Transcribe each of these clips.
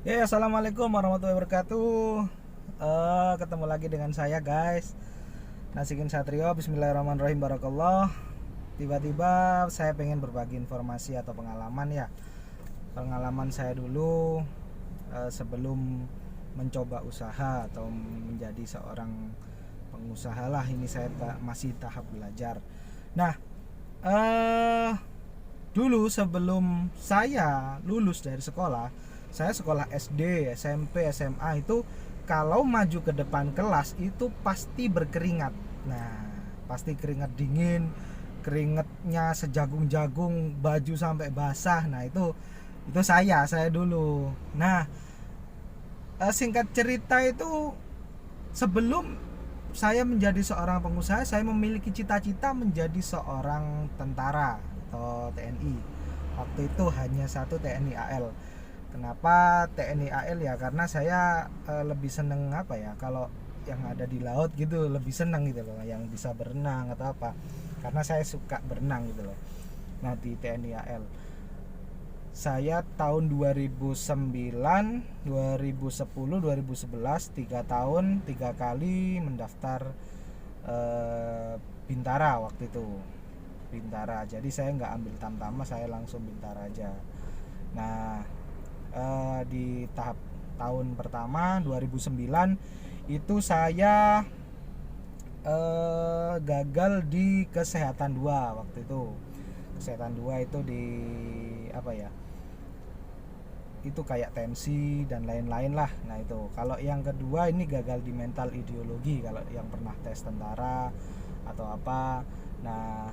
Ya, assalamualaikum warahmatullahi wabarakatuh. Ketemu lagi dengan saya, guys. Nasikin Satrio. Bismillahirrahmanirrahim. Barakallah. Tiba-tiba saya pengen berbagi informasi atau pengalaman ya. Pengalaman saya dulu sebelum mencoba usaha atau menjadi seorang pengusaha lah. Ini saya masih tahap belajar. Nah, eh dulu sebelum saya lulus dari sekolah, saya sekolah SD, SMP, SMA itu kalau maju ke depan kelas itu pasti berkeringat. Nah, pasti keringat dingin, keringatnya sejagung-jagung, baju sampai basah. Nah, itu saya dulu. Nah, singkat cerita itu sebelum saya menjadi seorang pengusaha, saya memiliki cita-cita menjadi seorang tentara atau TNI. Waktu itu hanya satu TNI AL. Kenapa TNI AL ya? Karena saya lebih seneng apa ya? Kalau yang ada di laut gitu lebih seneng gitu loh, yang bisa berenang atau apa. Karena saya suka berenang gitu loh. Nah, di TNI AL saya tahun 2009, 2010, 2011 3 tahun 3 kali mendaftar Bintara waktu itu. Bintara. Jadi saya nggak ambil Tamtama, saya langsung Bintara aja. Nah, di tahap tahun pertama 2009 itu saya gagal di kesehatan 2 waktu itu. Kesehatan 2 itu di apa ya? Itu kayak tensi dan lain-lain lah. Nah, itu kalau yang kedua ini gagal di mental ideologi, kalau yang pernah tes tentara atau apa, nah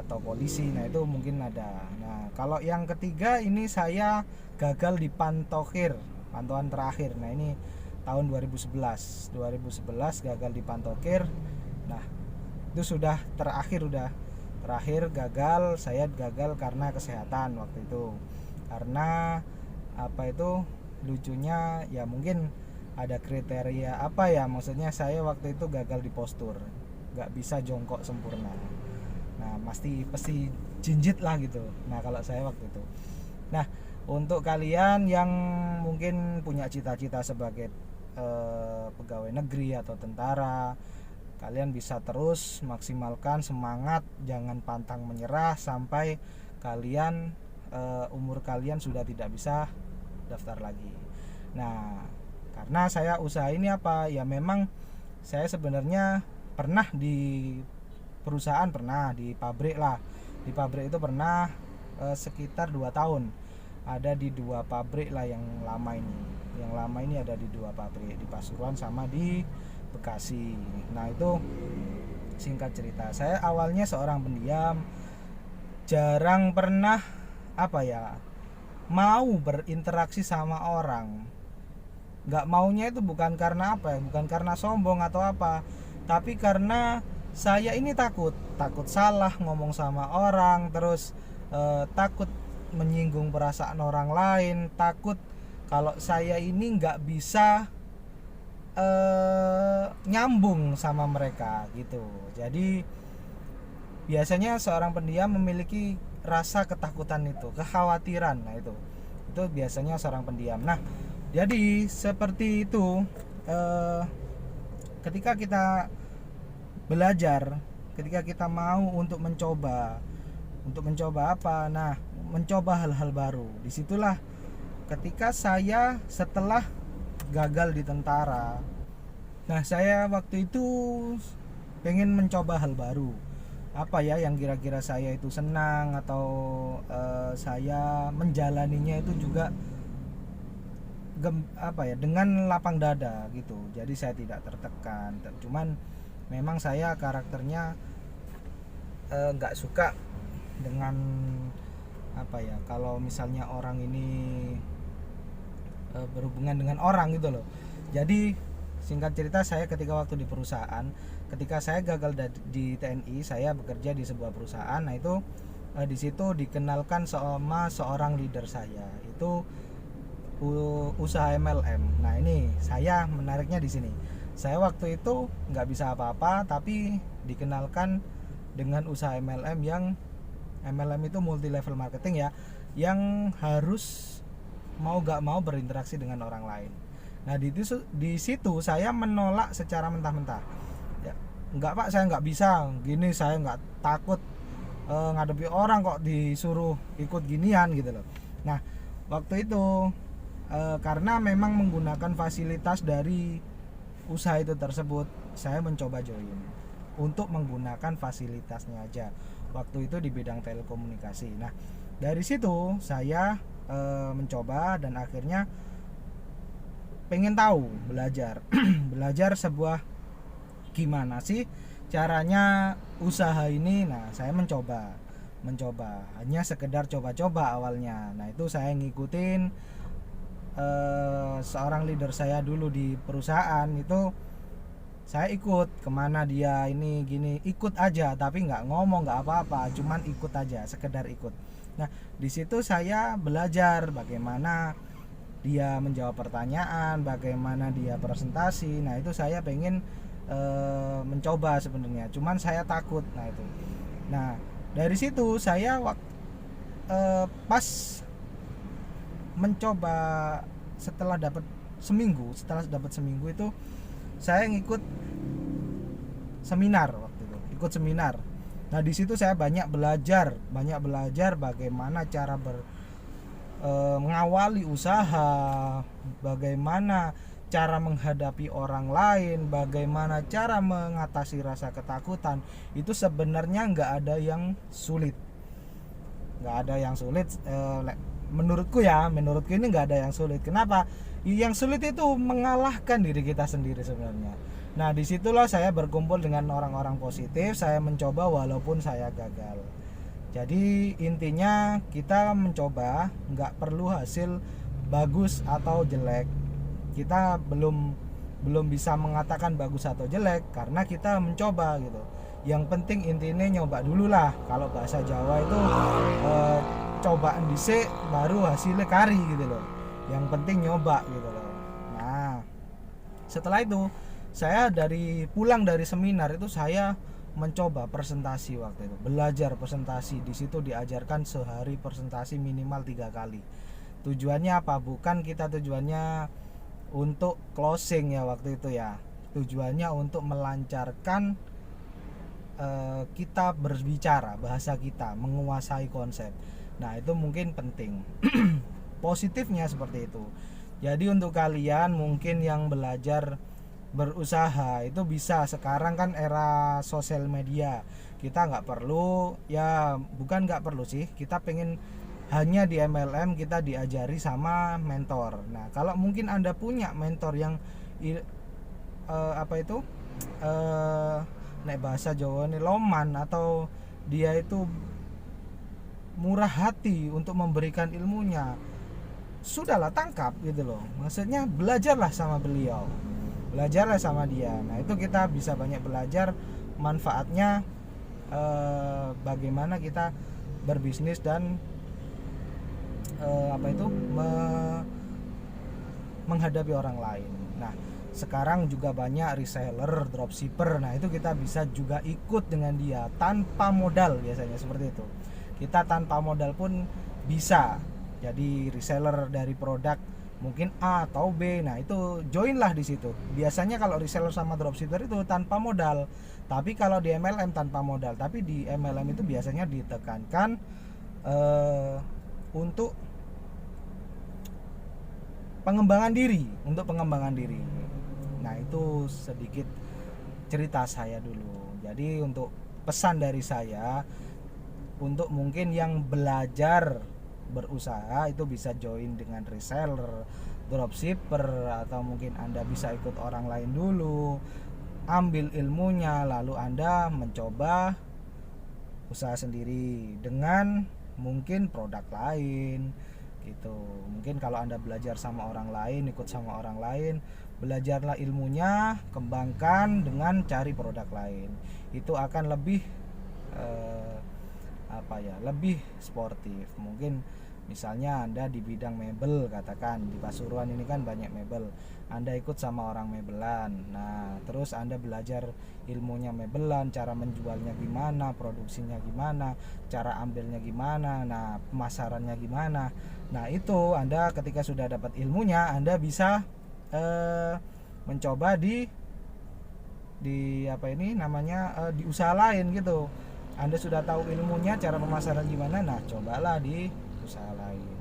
atau polisi, nah itu mungkin ada. Nah, kalau yang ketiga ini saya gagal di pantokir, pantauan terakhir. Nah, ini tahun 2011 gagal di pantokir. Nah, itu sudah terakhir gagal. Saya gagal karena kesehatan waktu itu, karena apa itu lucunya ya, mungkin ada kriteria apa ya, maksudnya saya waktu itu gagal di postur, nggak bisa jongkok sempurna. Nah, pasti jinjit lah gitu. Nah, kalau saya waktu itu. Nah, untuk kalian yang mungkin punya cita-cita sebagai pegawai negeri atau tentara, kalian bisa terus maksimalkan semangat, jangan pantang menyerah sampai kalian umur kalian sudah tidak bisa daftar lagi. Nah, karena saya usaha ini apa ya, memang saya sebenarnya pernah di perusahaan, pernah di pabrik lah. Di pabrik itu pernah sekitar 2 tahun. Ada di 2 pabrik lah yang lama ini. Yang lama ini ada di 2 pabrik, di Pasuruan sama di Bekasi. Nah, itu singkat cerita. Saya awalnya seorang pendiam, jarang pernah apa ya, mau berinteraksi sama orang. Nggak maunya itu bukan karena apa ya, bukan karena sombong atau apa, tapi karena saya ini takut salah ngomong sama orang, terus takut menyinggung perasaan orang lain, takut kalau saya ini nggak bisa nyambung sama mereka gitu. Jadi biasanya seorang pendiam memiliki rasa ketakutan itu, kekhawatiran. Nah, itu biasanya seorang pendiam. Nah, jadi seperti itu, eh, ketika kita belajar, ketika kita mau untuk mencoba apa, nah, mencoba hal-hal baru, disitulah ketika saya setelah gagal di tentara. Nah, saya waktu itu pengen mencoba hal baru, apa ya yang kira-kira saya itu senang, atau saya menjalaninya itu juga apa ya, dengan lapang dada gitu. Jadi saya tidak tertekan. Cuman memang saya karakternya nggak suka dengan apa ya, kalau misalnya orang ini berhubungan dengan orang gitu loh. Jadi singkat cerita, saya ketika waktu di perusahaan, ketika saya gagal di TNI, saya bekerja di sebuah perusahaan. Nah, itu di situ dikenalkan sama seorang leader saya, itu usaha MLM. Nah, ini saya menariknya di sini. Saya waktu itu nggak bisa apa-apa, tapi dikenalkan dengan usaha MLM, yang MLM itu multi level marketing ya, yang harus mau gak mau berinteraksi dengan orang lain. Nah di situ saya menolak secara mentah-mentah. Ya, enggak Pak, saya nggak bisa gini, saya nggak takut ngadepi orang kok disuruh ikut ginian gitu loh. Nah waktu itu karena memang menggunakan fasilitas dari usaha itu tersebut, saya mencoba join untuk menggunakan fasilitasnya aja. Waktu itu di bidang telekomunikasi. Nah dari situ saya mencoba dan akhirnya pengen tahu, belajar belajar sebuah gimana sih caranya usaha ini. Nah saya mencoba hanya sekedar coba-coba awalnya. Nah itu saya ngikutin seorang leader saya dulu di perusahaan itu, saya ikut kemana dia ini gini, ikut aja tapi nggak ngomong nggak apa-apa, cuman ikut aja, sekedar ikut. Nah di situ saya belajar bagaimana dia menjawab pertanyaan, bagaimana dia presentasi. Nah itu saya pengen mencoba sebenarnya, cuman saya takut. Nah itu, nah dari situ saya pas mencoba setelah dapat seminggu itu saya ngikut seminar waktu itu, ikut seminar. Nah di situ saya banyak belajar bagaimana cara mengawali usaha, bagaimana cara menghadapi orang lain, bagaimana cara mengatasi rasa ketakutan. Itu sebenarnya nggak ada yang sulit, menurutku ini nggak ada yang sulit. Kenapa? Yang sulit itu mengalahkan diri kita sendiri sebenarnya. Nah disitulah saya berkumpul dengan orang-orang positif, saya mencoba walaupun saya gagal. Jadi intinya kita mencoba, nggak perlu hasil bagus atau jelek. Kita belum bisa mengatakan bagus atau jelek karena kita mencoba gitu. Yang penting intinya nyoba dulu lah. Kalau bahasa Jawa itu cobaan dhisik baru hasilnya kari gitu loh. Yang penting nyoba gitu loh. Nah setelah itu saya pulang dari seminar itu saya mencoba presentasi. Waktu itu belajar presentasi. Di situ diajarkan sehari presentasi minimal 3 kali. Tujuannya apa? Bukan kita tujuannya untuk closing ya waktu itu ya. Tujuannya untuk melancarkan kita berbicara, bahasa kita, menguasai konsep. Nah itu mungkin penting. Positifnya seperti itu. Jadi untuk kalian mungkin yang belajar berusaha itu bisa, sekarang kan era sosial media, kita nggak perlu, ya bukan nggak perlu sih, kita pengen hanya di MLM kita diajari sama mentor. Nah kalau mungkin anda punya mentor yang nek bahasa Jawa ini loman, atau dia itu murah hati untuk memberikan ilmunya, sudahlah tangkap gitu loh. Maksudnya belajarlah sama beliau, belajarlah sama dia. Nah itu kita bisa banyak belajar manfaatnya, bagaimana kita berbisnis dan menghadapi orang lain. Nah sekarang juga banyak reseller, dropshipper. Nah itu kita bisa juga ikut dengan dia tanpa modal, biasanya seperti itu. Kita tanpa modal pun bisa jadi reseller dari produk mungkin A atau B. Nah itu joinlah di situ. Biasanya kalau reseller sama dropshipper itu tanpa modal, tapi kalau di MLM tanpa modal. Tapi di MLM itu biasanya ditekankan untuk pengembangan diri, Nah itu sedikit cerita saya dulu. Jadi untuk pesan dari saya, untuk mungkin yang belajar berusaha itu bisa join dengan reseller, dropshipper, atau mungkin anda bisa ikut orang lain dulu, ambil ilmunya, lalu anda mencoba usaha sendiri dengan mungkin produk lain gitu. Mungkin kalau anda belajar sama orang lain, ikut sama orang lain, belajarlah ilmunya, kembangkan dengan cari produk lain. Itu akan lebih lebih sportif. Mungkin Misalnya Anda di bidang mebel, katakan di Pasuruan ini kan banyak mebel, Anda ikut sama orang mebelan. Nah terus Anda belajar ilmunya mebelan, cara menjualnya gimana, produksinya gimana, cara ambilnya gimana, nah pemasarannya gimana. Nah itu Anda ketika sudah dapat ilmunya, Anda bisa mencoba di apa ini namanya di usaha lain gitu. Anda sudah tahu ilmunya, cara pemasaran gimana, nah cobalah di usaha lain.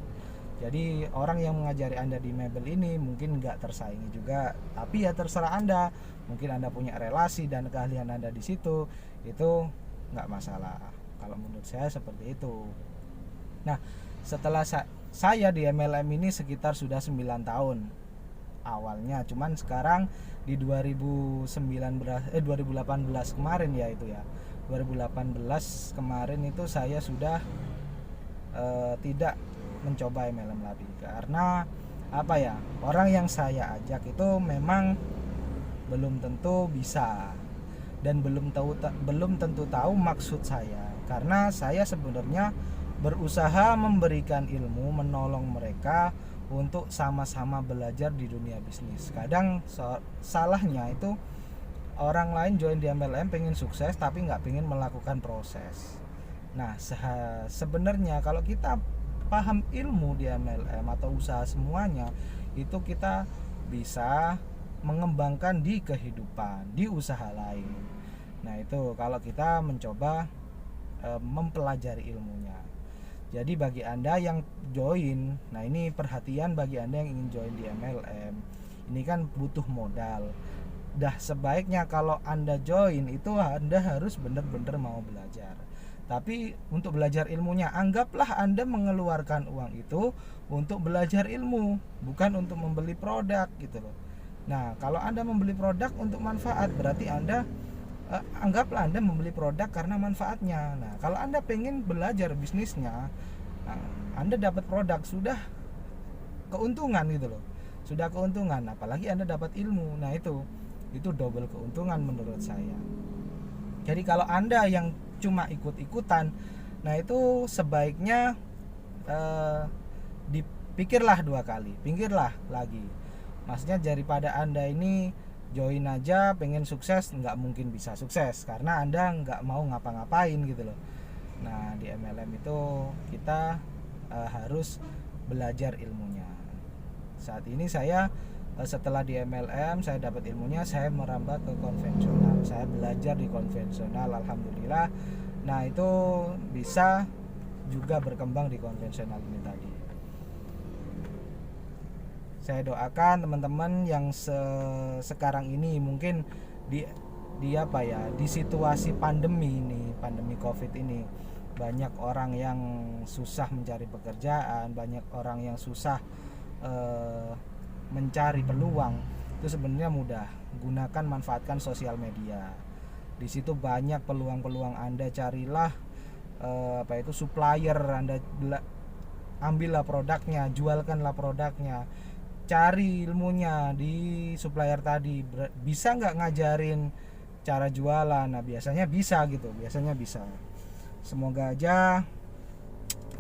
Jadi orang yang mengajari Anda di mebel ini mungkin nggak tersaingi juga, tapi ya terserah Anda. Mungkin Anda punya relasi dan keahlian Anda di situ, itu nggak masalah. Kalau menurut saya seperti itu. Nah setelah saya di MLM ini sekitar sudah 9 tahun awalnya, cuman sekarang di 2018 kemarin ya, itu ya 2018 kemarin itu saya sudah tidak mencoba MLM lagi, karena apa ya, orang yang saya ajak itu memang belum tentu bisa dan belum tentu tahu maksud saya, karena saya sebenarnya berusaha memberikan ilmu, menolong mereka untuk sama-sama belajar di dunia bisnis. Kadang salahnya itu orang lain join di MLM pengen sukses tapi nggak pengen melakukan proses. Nah sebenarnya kalau kita paham ilmu di MLM atau usaha semuanya, itu kita bisa mengembangkan di kehidupan, di usaha lain. Nah itu kalau kita mencoba mempelajari ilmunya. Jadi bagi Anda yang join, nah ini perhatian bagi Anda yang ingin join di MLM, ini kan butuh modal. Dah sebaiknya kalau Anda join itu Anda harus benar-benar mau belajar. Tapi untuk belajar ilmunya, anggaplah Anda mengeluarkan uang itu untuk belajar ilmu, bukan untuk membeli produk gitu loh. Nah kalau Anda membeli produk untuk manfaat, berarti Anda anggaplah Anda membeli produk karena manfaatnya. Nah kalau Anda pengen belajar bisnisnya, nah, Anda dapat produk, sudah keuntungan gitu loh, sudah keuntungan, apalagi Anda dapat ilmu. Nah itu double keuntungan menurut saya. Jadi kalau Anda yang cuma ikut-ikutan, nah itu sebaiknya dipikirlah 2 kali, pikirlah lagi. Maksudnya daripada Anda ini join aja pengen sukses, nggak mungkin bisa sukses karena Anda nggak mau ngapa-ngapain gitu loh. Nah di MLM itu kita harus belajar ilmunya. Saat ini saya setelah di MLM saya dapat ilmunya, saya merambah ke konvensional, saya belajar di konvensional, alhamdulillah. Nah itu bisa juga berkembang di konvensional ini tadi. Saya doakan teman-teman yang sekarang ini mungkin di apa ya, di situasi pandemi ini, pandemi Covid ini, banyak orang yang susah mencari pekerjaan, banyak orang yang susah mencari peluang. Itu sebenarnya mudah, gunakan, manfaatkan sosial media. Di situ banyak peluang-peluang. Anda carilah apa itu supplier, Anda ambillah produknya, jualkanlah produknya. Cari ilmunya di supplier tadi, bisa nggak ngajarin cara jualan. Nah biasanya bisa gitu, biasanya bisa. Semoga aja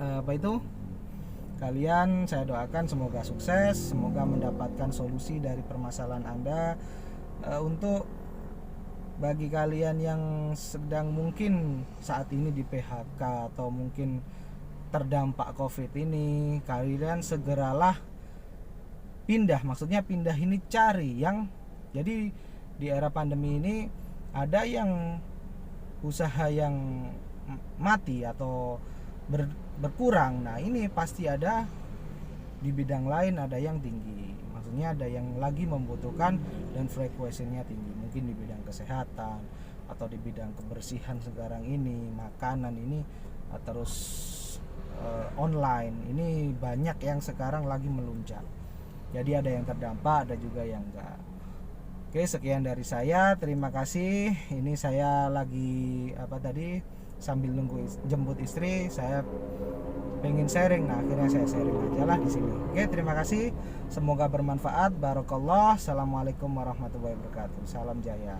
apa itu kalian, saya doakan semoga sukses, semoga mendapatkan solusi dari permasalahan Anda. Untuk bagi kalian yang sedang mungkin saat ini di PHK atau mungkin terdampak Covid ini, kalian segeralah pindah, maksudnya pindah ini cari yang, jadi di era pandemi ini ada yang usaha yang mati atau berkurang. Nah ini pasti ada di bidang lain ada yang tinggi, maksudnya ada yang lagi membutuhkan dan frekuensinya tinggi, mungkin di bidang kesehatan atau di bidang kebersihan sekarang ini, makanan ini, terus online ini banyak yang sekarang lagi melunjak. Jadi ada yang terdampak, ada juga yang enggak. Oke, sekian dari saya. Terima kasih. Ini saya lagi apa tadi sambil nunggu jemput istri, saya pengen sharing. Nah, akhirnya saya sharing aja lah di sini. Oke, terima kasih. Semoga bermanfaat. Barakallah. Assalamualaikum warahmatullahi wabarakatuh. Salam jaya.